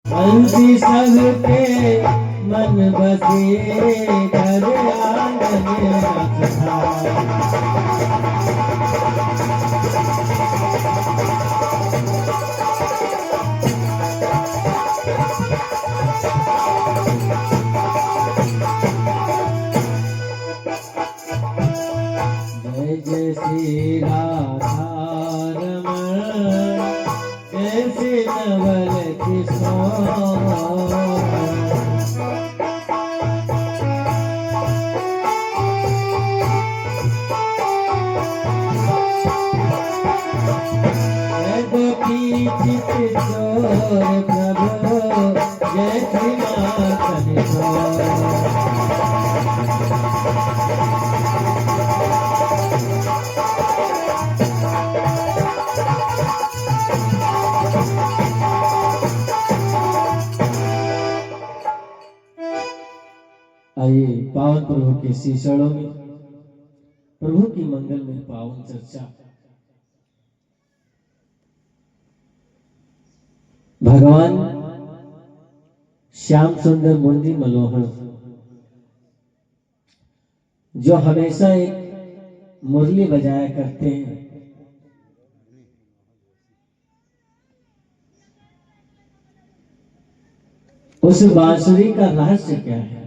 बंसी सबके मन बसे घर आंगन रखा। जय जय श्री राधा रमण जय श्री नवल किशोर। जय गोपी चित चोर प्रभु जय श्री माखन चोर। आइए पावन प्रभु के शीशड़ों में प्रभु की मंगल में पावन चर्चा। भगवान श्याम सुंदर मुंडी मनोहर जो हमेशा एक मुरली बजाया करते हैं, उस बांसुरी का रहस्य क्या है?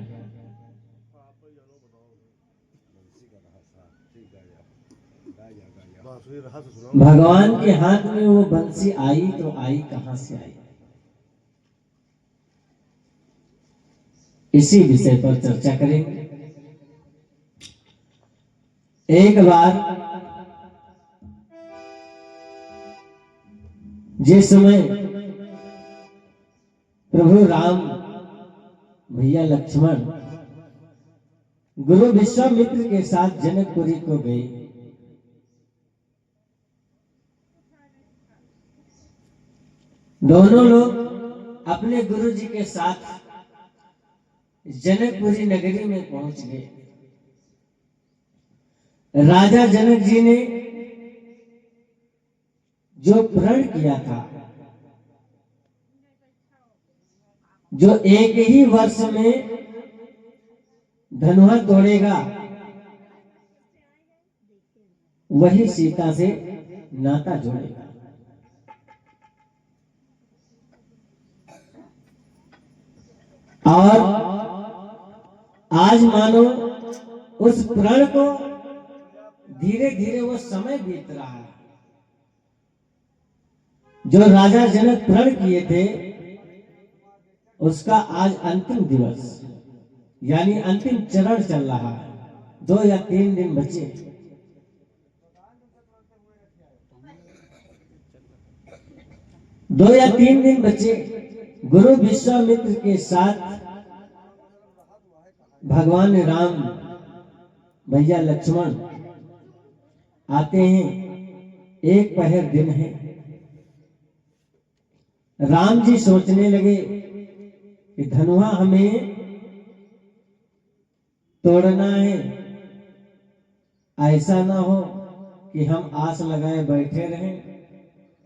भगवान के हाथ में वो बंसी आई तो आई कहां से आई? इसी विषय पर चर्चा करेंगे। एक बार जिस समय प्रभु राम भैया लक्ष्मण गुरु विश्वामित्र के साथ जनकपुरी को गए, दोनों लोग अपने गुरु जी के साथ जनकपुरी नगरी में पहुंच गए। राजा जनक जी ने जो प्रण किया था, जो एक ही वर्ष में धनुहा तोड़ेगा, वही सीता से नाता जोड़ेगा। और आज मानो उस प्रण को धीरे धीरे वो समय बीत रहा है। जो राजा जनक प्रण किए थे उसका आज अंतिम दिवस यानी अंतिम चरण चल रहा है। 2 या 3 दिन बचे। दो या तीन दिन बचे। गुरु विश्वामित्र के साथ भगवान राम भैया लक्ष्मण आते हैं। एक पहर दिन है। राम जी सोचने लगे कि धनुहा हमें तोड़ना है, ऐसा ना हो कि हम आस लगाए बैठे रहें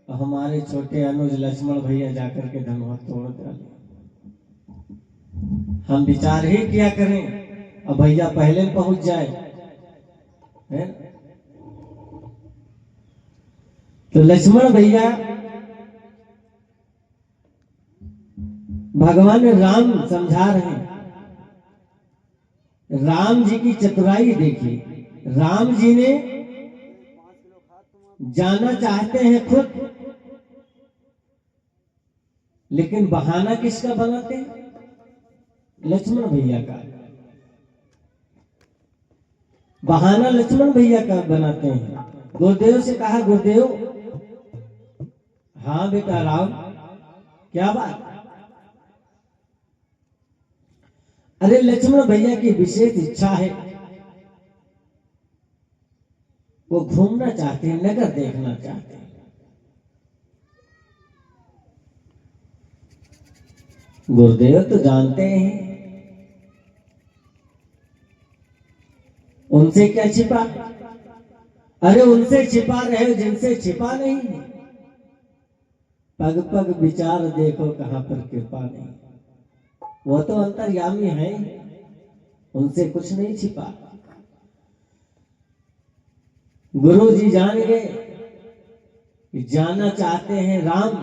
और हमारे छोटे अनुज लक्ष्मण भैया जाकर के धनुहा तोड़ डाले। हम विचार ही क्या करें और भैया पहले पहुंच जाए, है? तो लक्ष्मण भैया भगवान राम समझा रहे हैं। राम जी की चतुराई देखिए। राम जी ने जाना चाहते हैं खुद, लेकिन बहाना किसका बनाते हैं? लक्ष्मण भैया का। बहाना लक्ष्मण भैया का बनाते हैं। गुरुदेव से कहा, गुरुदेव हाँ बेटा राम, क्या बात? अरे लक्ष्मण भैया की विशेष इच्छा है, वो घूमना चाहते हैं, नगर देखना चाहते हैं। गुरुदेव तो जानते हैं उनसे क्या छिपा। अरे उनसे छिपा रहे जिनसे छिपा नहीं है। पग पग विचार देखो कहाँ पर कृपा नहीं। वो तो अंतर्यामी है, उनसे कुछ नहीं छिपा। गुरु जी जान गए कि जाना चाहते हैं राम,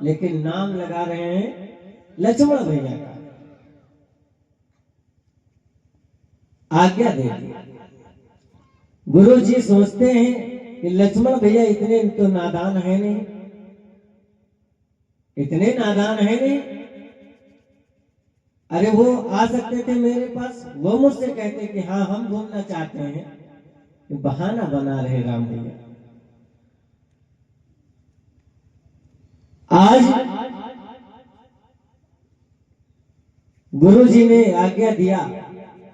लेकिन नाम लगा रहे हैं लक्ष्मण भैया का। आज्ञा दे दी। गुरु जी सोचते हैं कि लक्ष्मण भैया इतने तो नादान है नहीं, इतने नादान है नहीं। अरे वो आ सकते थे मेरे पास, वो मुझसे कहते कि हाँ हम घूमना चाहते हैं, बहाना बना रहे राम भैया। आज गुरु जी ने आज्ञा दिया,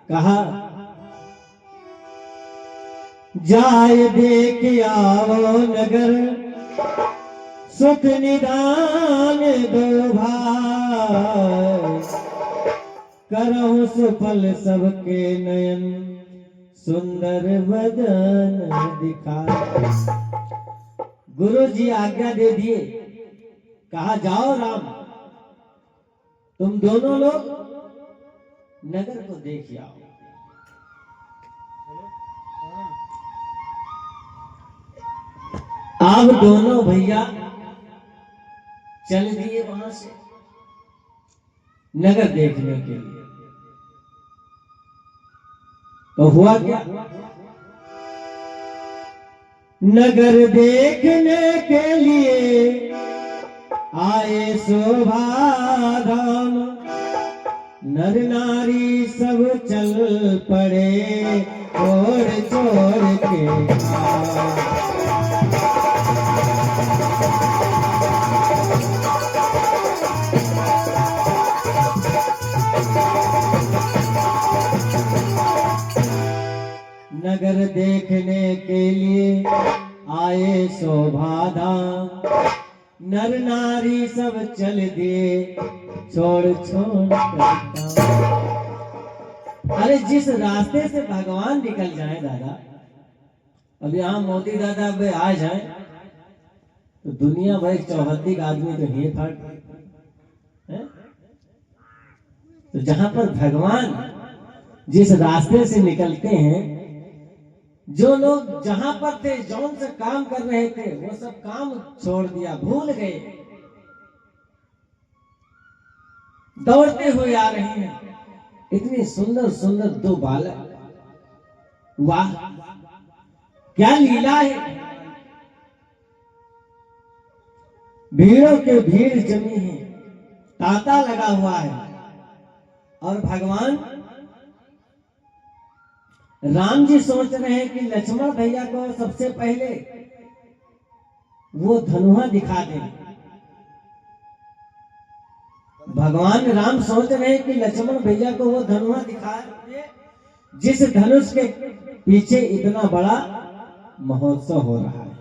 कहा जाय देख आवो नगर, सुख निदान दो भाई, करहु सुफल सबके नयन, सुंदर बदन दिखाए। गुरु जी आज्ञा दे दिए, कहा जाओ राम, तुम दोनों लोग नगर को देख आओ। आप दोनों भैया चल दिए वहां से नगर देखने के लिए। तो हुआ क्या? नगर देखने के लिए आए शोभा धाम, नर नारी सब चल पड़े छोड़ छोड़ के। नगर देखने के लिए आए शोभा धाम, नर नारी सब चल दिए छोड़ छोड़ कर। अरे जिस रास्ते से भगवान निकल जाए दादा, अब यहाँ मोदी दादा अब आ जाए तो दुनिया भर चौहद्दी का आदमी तो ही फट है। तो जहां पर भगवान जिस रास्ते से निकलते हैं, जो लोग जहां पर थे, जौन से काम कर रहे थे, वो सब काम छोड़ दिया, भूल गए, दौड़ते हुए आ रहे हैं। इतनी सुंदर सुंदर दो बालक, वाह क्या लीला है। भीड़ों के भीड़ जमी है, तांता लगा हुआ है, और भगवान राम जी सोच रहे हैं कि लक्ष्मण भैया को सबसे पहले वो धनुहा दिखा दें। भगवान राम सोच रहे हैं कि लक्ष्मण भैया को वो धनुहा दिखा दे, जिस धनुष के पीछे इतना बड़ा महोत्सव हो रहा है।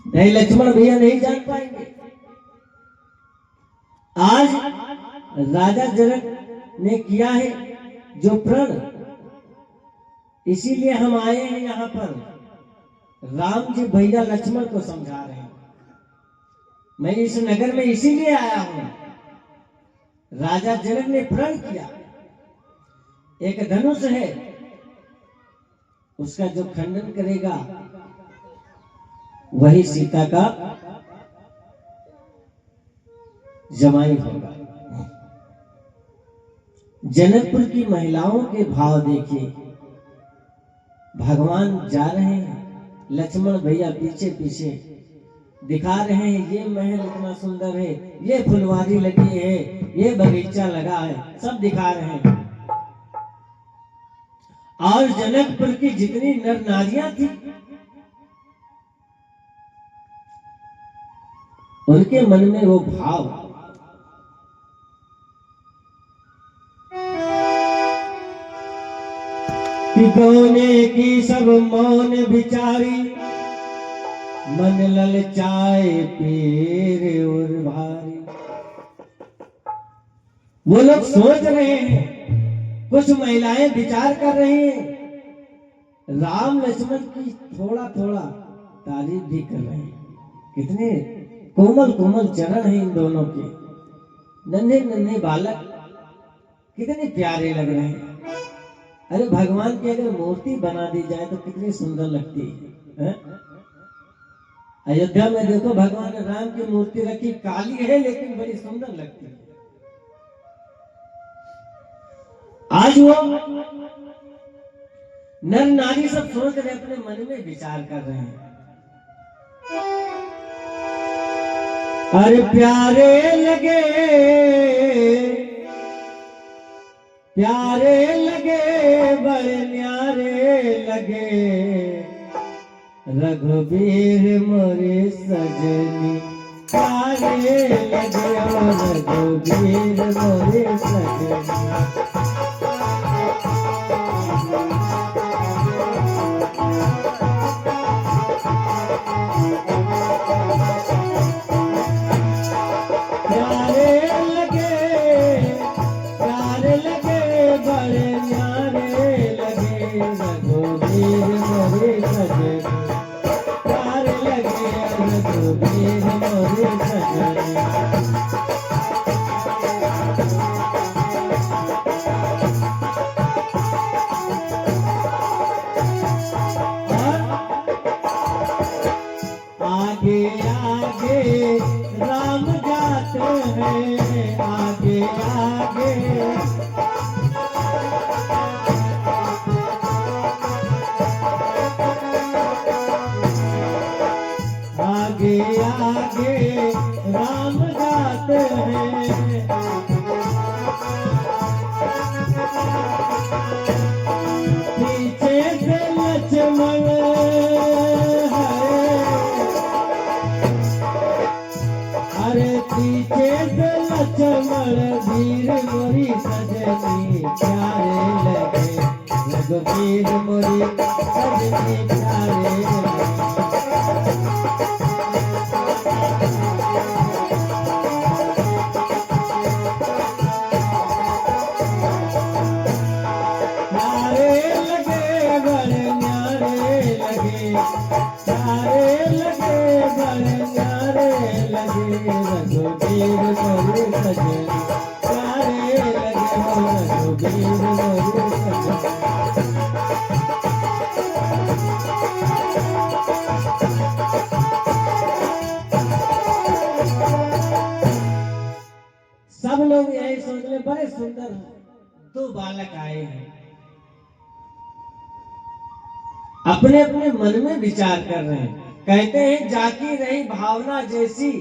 नहीं, लक्ष्मण भैया नहीं जान पाएंगे। आज राजा जनक ने किया है जो प्रण, इसीलिए हम आए हैं यहाँ पर। राम जी भैया लक्ष्मण को समझा रहे हैं। मैं इस नगर में इसीलिए आया हूं। राजा जनक ने प्रण किया, एक धनुष है, उसका जो खंडन करेगा वही सीता का जमाई होगा। जनकपुर की महिलाओं के भाव देखिए। भगवान जा रहे हैं, लक्ष्मण भैया पीछे पीछे दिखा रहे हैं, ये महल इतना सुंदर है, ये फुलवारी लगी है, ये बगीचा लगा है, सब दिखा रहे हैं। और जनकपुर की जितनी नर नारियां थी, उनके मन में वो भाव, कि गौने की सब मौन बिचारी, मन ललचाए पीर और भारी। वो लोग सोच रहे हैं, कुछ महिलाएं विचार कर रही हैं, राम लक्ष्मण की थोड़ा थोड़ा तारीफ भी कर रहे हैं। कितने कोमल कोमल चरण हैं इन दोनों के, नन्हे नन्हे बालक कितने प्यारे लग रहे हैं। अरे भगवान की अगर मूर्ति बना दी जाए तो कितनी सुंदर लगती है। अयोध्या में देखो भगवान राम की मूर्ति रखी, काली है लेकिन बड़ी सुंदर लगती है। आज वो नर नारी सब सोच रहे, अपने मन में विचार कर रहे हैं, अरे प्यारे लगे बड़े न्यारे लगे, रघुबीर मोरे सजनी प्यारे लगे, रघुबीर मोरे सजनी। आगे आगे राम जाते हैं, आगे आगे आगे राम जाते हैं। पीछे से लक्ष्मण अरे पीछे से लक्ष्मण वीर मोरी सजनी प्यारे लगे, रघुबीर मोरी सजनी प्यारे लगे। सब लोग यही सोच रहे, बड़े सुंदर दो बालक आए हैं, अपने अपने मन में विचार कर रहे हैं। कहते हैं जाकी रही भावना जैसी,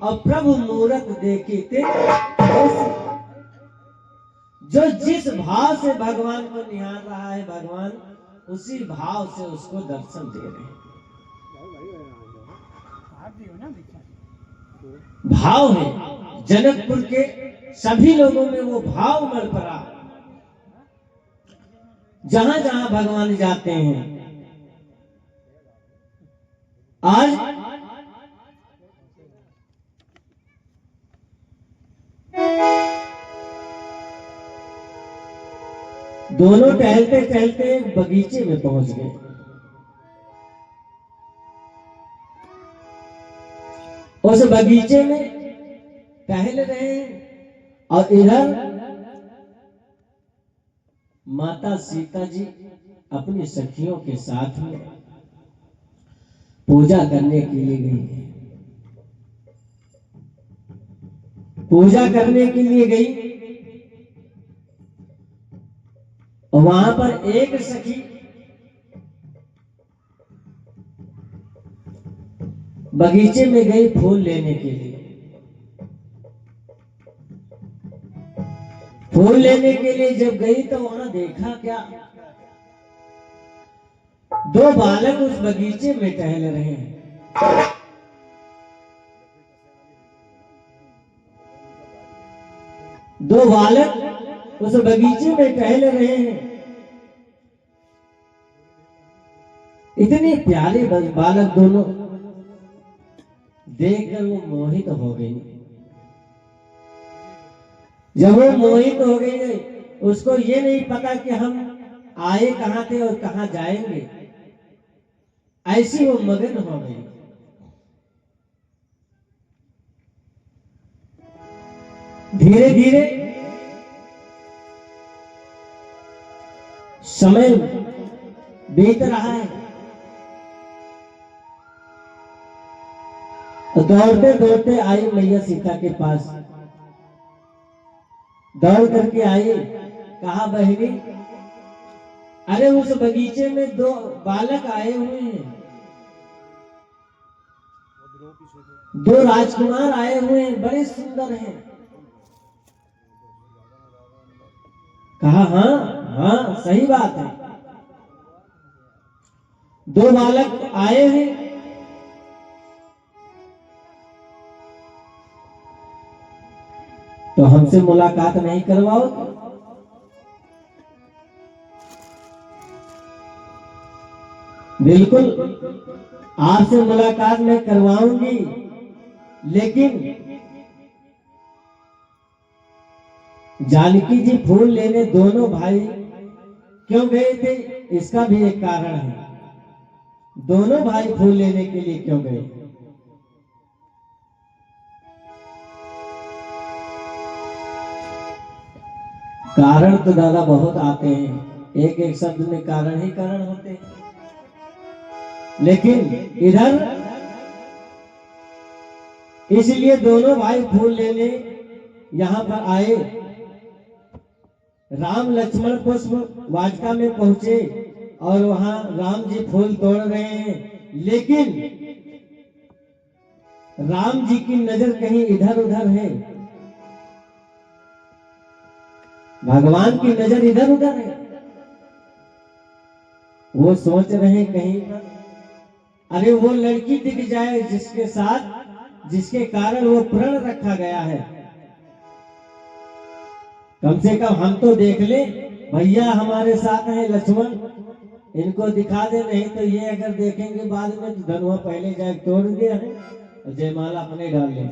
और प्रभु मूरत देखी थे ऐसी। जो जिस भाव से भगवान को निहार रहा है, भगवान उसी भाव से उसको दर्शन दे रहे हैं। भाव है जनकपुर के सभी लोगों में, वो भाव उमड़ पड़ा। जहां जहां भगवान जाते हैं, आज दोनों टहलते टहलते एक बगीचे में पहुंच गए। उस बगीचे में टहल रहे हैं और इधर माता सीता जी अपनी सखियों के साथ में पूजा करने के लिए गई। पूजा करने के लिए गई और वहां पर एक सखी बगीचे में गई फूल लेने के लिए। फूल लेने के लिए जब गई तो वहां देखा क्या, दो बालक उस बगीचे में टहल रहे हैं। दो बालक उस बगीचे में टहल रहे हैं। इतने प्यारे बालक दोनों, देखकर वो मोहित हो गई। जब वो मोहित हो गई, उसको ये नहीं पता कि हम आए कहां थे और कहां जाएंगे। ऐसी वो मगन हो गई। धीरे धीरे समय बीत रहा है। तो दौड़ते दौड़ते आई मैया सीता के पास। दौड़ करके आई, कहा बहनी, अरे उस बगीचे में दो बालक आए हुए हैं, दो राजकुमार आए हुए हैं, बड़े सुंदर हैं। कहा हाँ हाँ सही बात है, दो बालक आए हैं। तो हमसे मुलाकात नहीं करवाओ? बिल्कुल आपसे मुलाकात मैं करवाऊंगी, लेकिन जानकी जी फूल लेने दोनों भाई क्यों गए थे, इसका भी एक कारण है। दोनों भाई फूल लेने के लिए क्यों गए? कारण तो दादा बहुत आते हैं, एक एक शब्द में कारण ही कारण होते हैं, लेकिन इधर इसलिए दोनों भाई फूल लेने यहां पर आए। राम लक्ष्मण पुष्प वाटिका में पहुंचे और वहां राम जी फूल तोड़ रहे हैं, लेकिन राम जी की नजर कहीं इधर उधर है, भगवान की नजर इधर उधर है। वो सोच रहे हैं कहीं अरे वो लड़की दिख जाए जिसके साथ, जिसके कारण वो प्रण रखा गया है, कम से कम हम तो देख ले, भैया हमारे साथ हैं लक्ष्मण, इनको दिखा दे, नहीं तो ये अगर देखेंगे बाद में तो धनुआ पहले जाए तोड़ दिया है और जयमाला अपने डाल ले।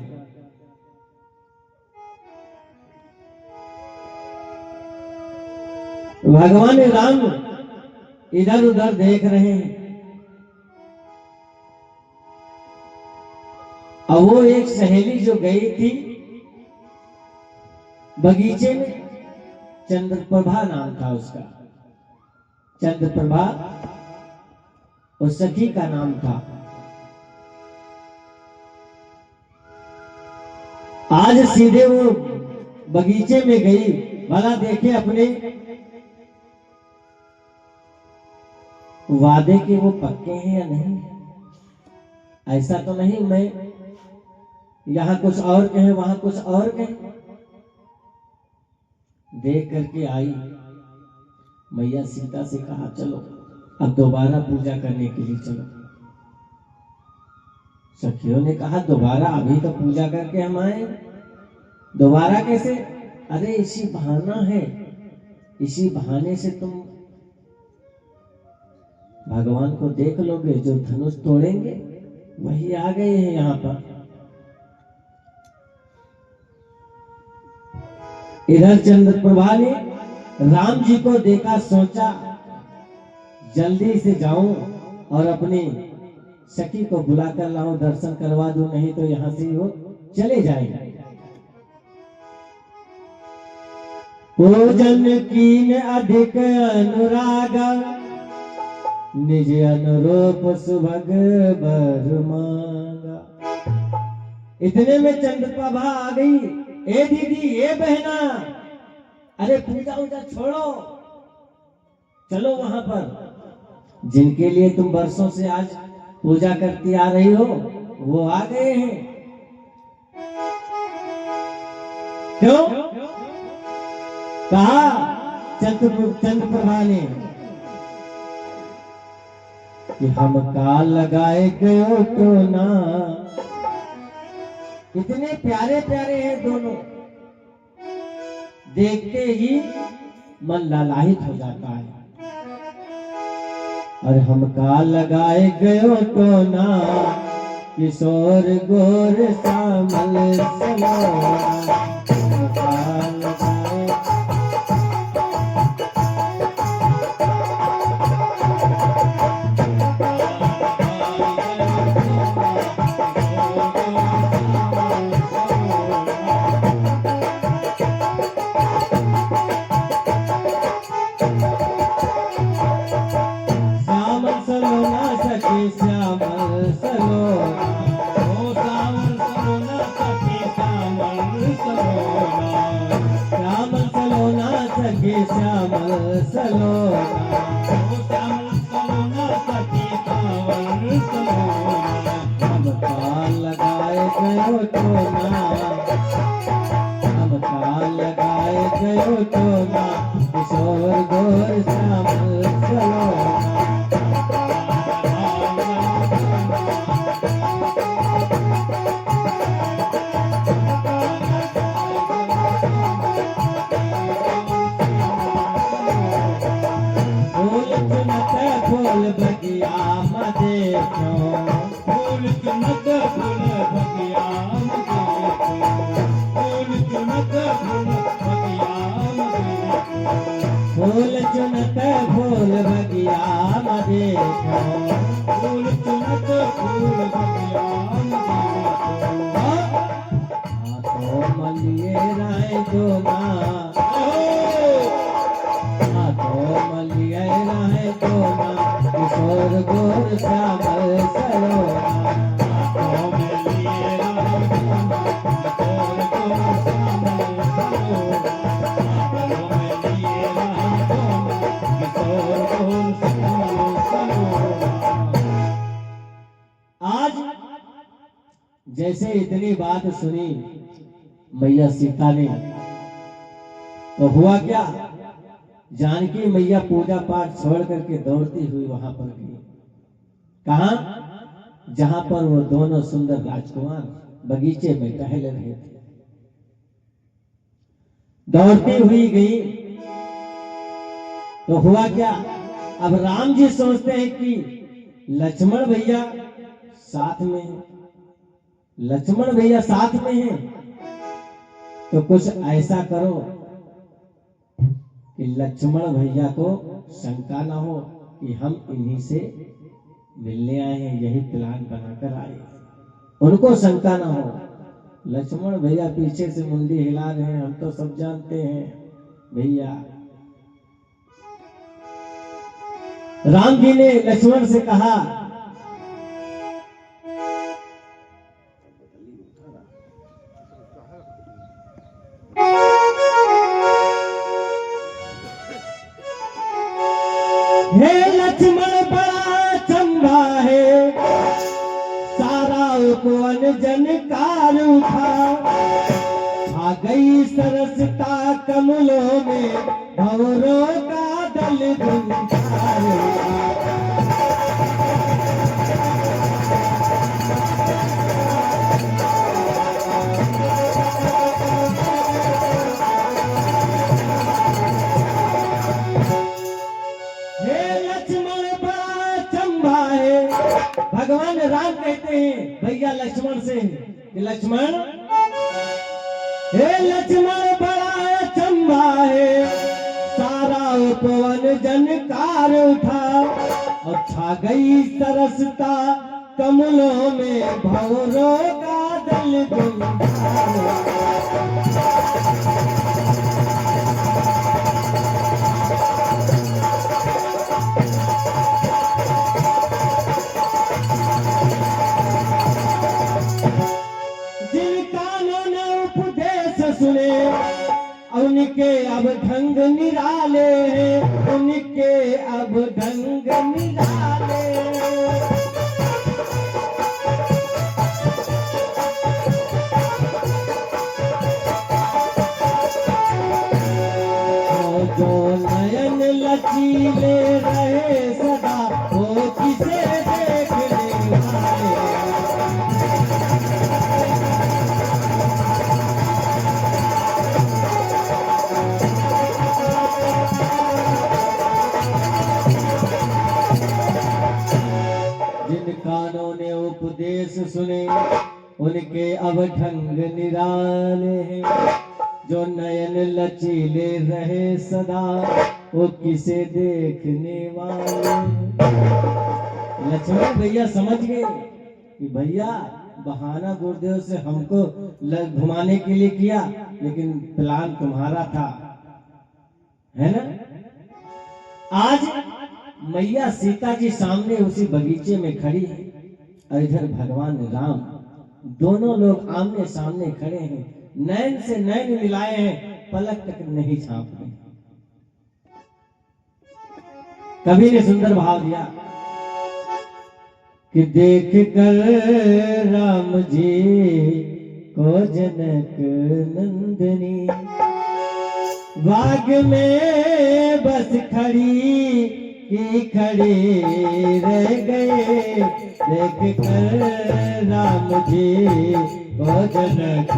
भगवान राम इधर उधर देख रहे हैं। और वो एक सहेली जो गई थी बगीचे में, चंद्रप्रभा नाम था उसका, चंद्रप्रभा उस सखी का नाम था। आज सीधे वो बगीचे में गई, भला देखे अपने वादे के वो पक्के हैं या नहीं। ऐसा तो नहीं मैं यहां कुछ और कहे वहां कुछ और कहे। देख करके आई, मैया सीता से कहा चलो अब दोबारा पूजा करने के लिए चलो। सखियों ने कहा दोबारा, अभी तो पूजा करके हम आए, दोबारा कैसे? अरे इसी बहाना है, इसी बहाने से तुम भगवान को देख लोगे, जो धनुष तोड़ेंगे वही आ गए हैं यहाँ पर। इधर चंद्रप्रभा ने राम जी को देखा, सोचा जल्दी से जाऊं और अपनी सखी को बुला कर लाऊं, दर्शन करवा दूं, नहीं तो यहां से वो चले जाएंगे। पूजन कीन अधिक अनुराग, निज अनुरूप सुभग बर मांगा। इतने में चंद्रप्रभा आ गई, ए दीदी, ए बहना, अरे पूजा उजा छोड़ो, चलो वहां पर जिनके लिए तुम वर्षों से आज पूजा करती आ रही हो वो आ गए हैं। क्यों? कहा चंद्रप्रभा ने कि हम काल लगाए गयो तो ना। इतने प्यारे प्यारे हैं दोनों, देखते ही मन लालायित हो जाता है। और हम काल लगाए गयो तो ना, किशोर गोर श्यामल सलोना। काल लगाए श्यामल सलोना, श्यामल सलोना सखी कांवर सलोना, ममता लगाए गयो टोना, ममता लगाए गयो टोना, किशोर गोर श्यामल सलोना। फूल चुनत फूल बगिया में देखो, फूल चुनत फूल बगिया में देखो, फूल चुनत फूल बगिया में देखो, फूल चुनत फूल बगिया में देखो, फूल चुनत फूल बगिया में देखो। हाथों मलिए राय दोना, हाथों मलिए राय दोना, किशोर गोर श्यामल सलोना। हाथों में लिए राह दोना, किशोर गोर श्यामल सलोना, हाथों में लिए राह दोना, किशोर गोर श्यामल सलोना। आज जैसे इतनी बात सुनी मैया सीता ने, तो हुआ क्या, जानकी मैया पूजा पाठ छोड़ करके दौड़ती हुई वहां पर गई। कहा? जहां पर वो दोनों सुंदर राजकुमार बगीचे में टहल रहे थे। दौड़ती हुई गई तो हुआ क्या, अब राम जी सोचते हैं कि लक्ष्मण भैया साथ में है, लक्ष्मण भैया साथ में हैं, तो कुछ ऐसा करो कि लक्ष्मण भैया को शंका ना हो कि हम इन्हीं से मिलने आए हैं, यही प्लान बनाकर आए, उनको शंका ना हो। लक्ष्मण भैया पीछे से मुंडी हिला रहे हैं, हम तो सब जानते हैं भैया। राम जी ने लक्ष्मण से कहा, हे लक्ष्मण बड़ा चंगा है, सारा उपवन जनकार उठा, आ गई सरसता कमलों में, भंवरों का दल गुंजार उठा। भगवान राम कहते हैं भैया लक्ष्मण से कि लक्ष्मण, हे लक्ष्मण बड़ा चंबा है, सारा उपवन जनकार उठा, और छा गई सरसता कमलों में, भंवरों का दल गुंजार। सुने उनके अब ढंग निराले हैं, उनके अब ढंग निराले। जो नयन लचीले रहे सदा, वो किसे देखने वाले। कानों ने उपदेश सुने, उनके अब ढंग निराले हैं, जो नयन लचीले रहे सदा, वो किसे देखने वाले। लक्ष्मण भैया समझ गए कि भैया बहाना गुरुदेव से हमको घुमाने के लिए किया, लेकिन प्लान तुम्हारा था, है ना। आज मैया सीता जी सामने उसी बगीचे में खड़ी है, और इधर भगवान राम, दोनों लोग आमने सामने खड़े हैं, नैन से नैन मिलाए हैं, पलक तक नहीं झांक रहे। कवि ने सुंदर भाव दिया कि देख कर राम जी को जनक नंदनी बाग में बस खड़ी की खड़ी रह गए। देख कर राम जी को जनक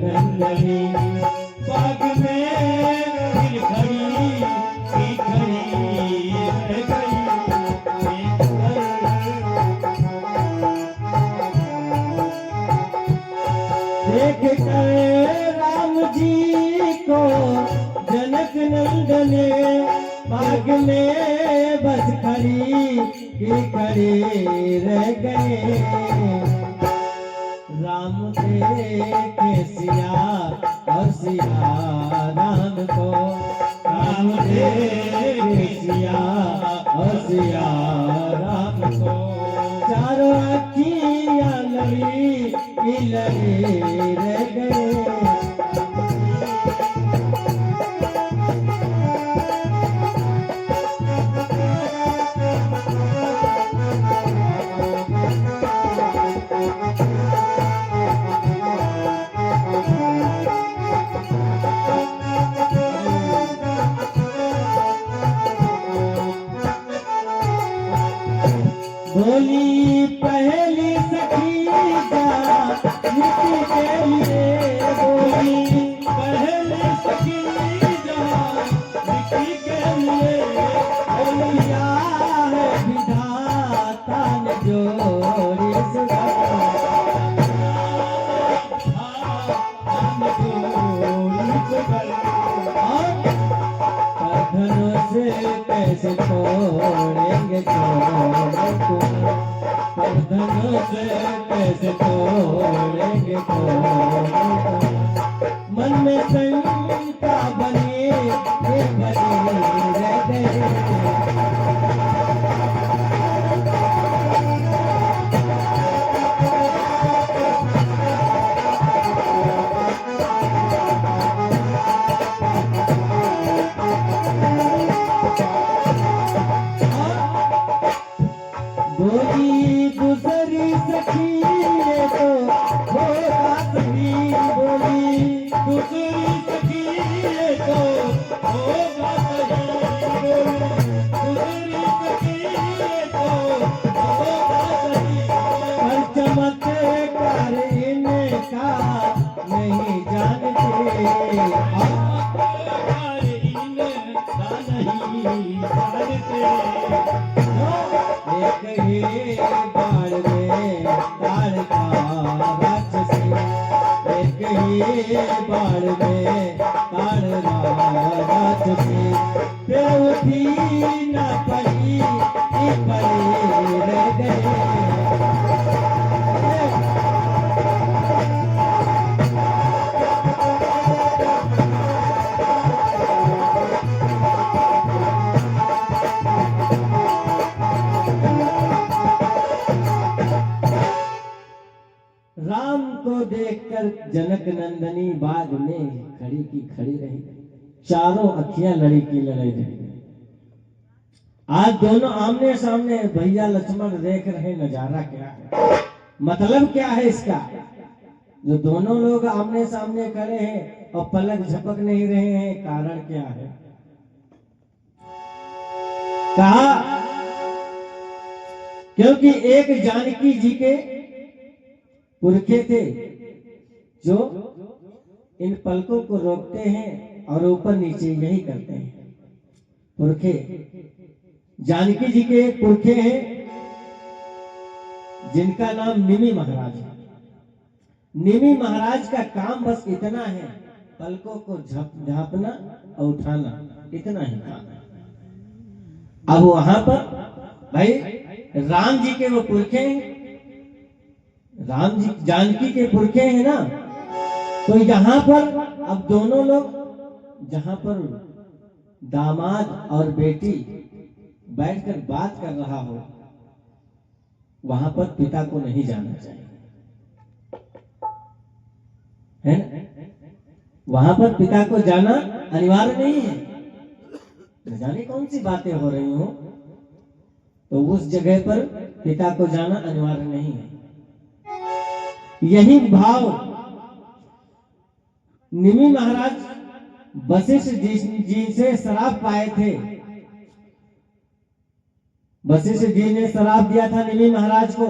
नंदनी बाग में फिर खड़ी की खड़ी रह गई। देख कर राम जी को जनक नंदने बाग में बस खड़ी की खड़ी रह गए। राम देखे सिया और सिया राम को। राम देखे सिया और सिया राम को। चारों अखियां लड़ी की लड़ी रह गए। बोली पहली सखी जा मिट्टी के लिए। बोली पहले सखी जहाँ मिट्टी के लिए। बोलिया है विधाता ने जोड़ी धनुष कैसे तोड़ेंगे धनुष कैसे तोड़ेंगे मन में शंका बनी रह गए। बोली दूसरी सखी ये तो होगा सही। बोली दूसरी सखी ये तो होगा सही। दूसरी सखी ये तो होगा सही। पर चमत्कार इनका नहीं जानते। चमत्कार इनका नहीं जानते। एक ही बाण में ताड़ का राक्षसी। एक ही बाण में ताड़ का राक्षसी। पे उठी न पड़ी पड़ी रह गए। राम को देखकर जनक नंदनी बाग में खड़ी की खड़ी रही। चारों अखियां लड़ी की लड़ाई रही। आज दोनों आमने सामने भैया लक्ष्मण देख रहे नजारा क्या है। मतलब क्या है इसका? जो दोनों लोग आमने सामने खड़े हैं और पलक झपक नहीं रहे हैं, कारण क्या है? कहा क्योंकि एक जानकी जी के पुरखे थे जो इन पलकों को रोकते हैं और ऊपर नीचे यही करते हैं। पुरखे जानकी जी के एक पुरखे हैं जिनका नाम निमि महाराज है। निमि महाराज का काम बस इतना है, पलकों को झापना और उठाना, इतना ही काम है। अब वहां पर भाई राम जी के वो पुरखे हैं, राम जी जानकी के पुरखे हैं ना, तो यहाँ पर अब दोनों लोग, जहां पर दामाद और बेटी बैठकर बात कर रहा हो, वहां पर पिता को नहीं जाना चाहिए, है ना? वहां पर पिता को जाना अनिवार्य नहीं है। न जाने कौन सी बातें हो रही हो, तो उस जगह पर पिता को जाना अनिवार्य नहीं है। यही भाव निमि महाराज वशिष्ठ जी से श्राप पाए थे। वशिष्ठ जी ने श्राप दिया था निमि महाराज को।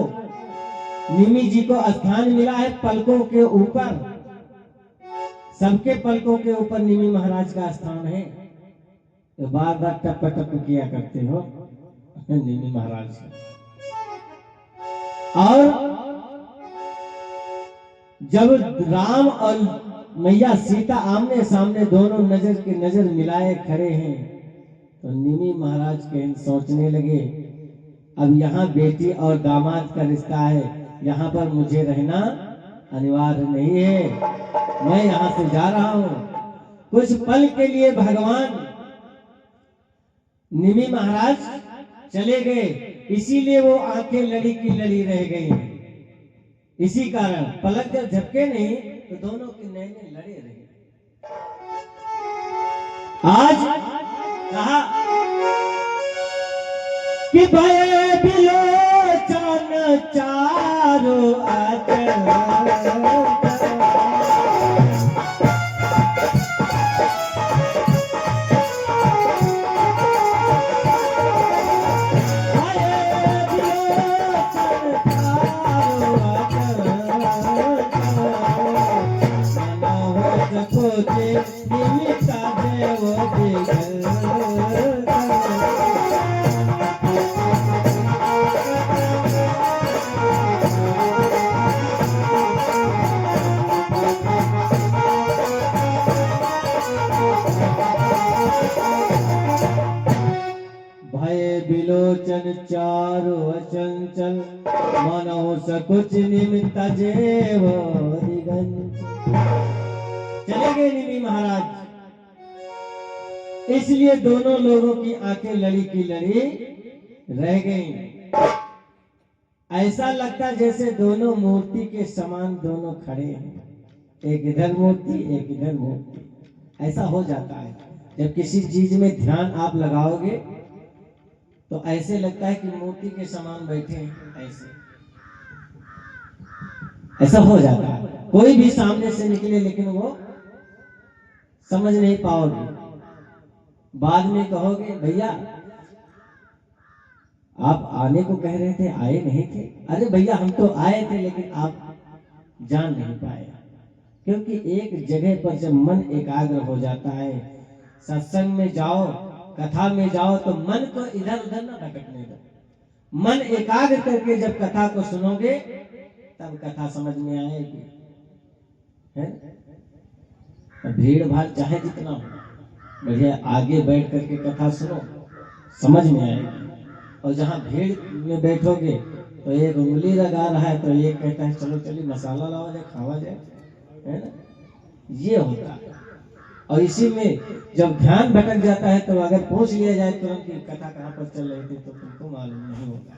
निमि जी को स्थान मिला है पलकों के ऊपर, सबके पलकों के ऊपर निमि महाराज का स्थान है। तो बार बार टप टप किया करते हो निमि महाराज। और जब राम और मैया सीता आमने सामने दोनों नजर के नजर मिलाए खड़े हैं, तो निमि महाराज के सोचने लगे अब यहाँ बेटी और दामाद का रिश्ता है, यहाँ पर मुझे रहना अनिवार्य नहीं है, मैं यहाँ से जा रहा हूँ। कुछ पल के लिए भगवान निमि महाराज चले गए, इसीलिए वो आंखें लड़ी की लड़ी रह गई। इसी कारण पलक जब झपके नहीं तो दोनों के नैने लड़े रहे। आज कहा कि भय बिलोचन चारों बिलोचन चारु अचंचल मानो सकुच निमित्त जेव दिगंत। चले गए निमि महाराज। इसलिए दोनों लोगों की आंखें लड़ी की लड़ी रह गईं। ऐसा लगता जैसे दोनों मूर्ति के समान दोनों खड़े हैं, एक इधर मूर्ति एक इधर मूर्ति। ऐसा हो जाता है जब किसी चीज में ध्यान आप लगाओगे तो ऐसे लगता है कि मूर्ति के समान बैठे हैं। ऐसा हो जाता है। कोई भी सामने से निकले लेकिन वो समझ नहीं पाओगे। बाद में कहोगे भैया आप आने को कह रहे थे, आए नहीं थे। अरे भैया हम तो आए थे लेकिन आप जान नहीं पाए। क्योंकि एक जगह पर जब मन एकाग्र हो जाता है, सत्संग में जाओ, कथा में जाओ, तो मन को इधर उधर ना भटकने दो। मन एकाग्र करके जब कथा को सुनोगे तब कथा समझ में आएगी, है? भीड़ भाड़ चाहे जितना हो, बढ़िया आगे बैठ करके कथा सुनो, समझ में आएगी। और जहाँ भीड़ में बैठोगे तो एक उंगली लगा रहा है तो एक कहता है चलो चलिए मसाला लाओ जाए, खावा जाए, है ना? ये होता है। और इसी में जब ध्यान भटक जाता है तो अगर पूछ लिया जाए तुरंत कि कथा कहाँ पर चल रही थी तो तुमको मालूम नहीं होता।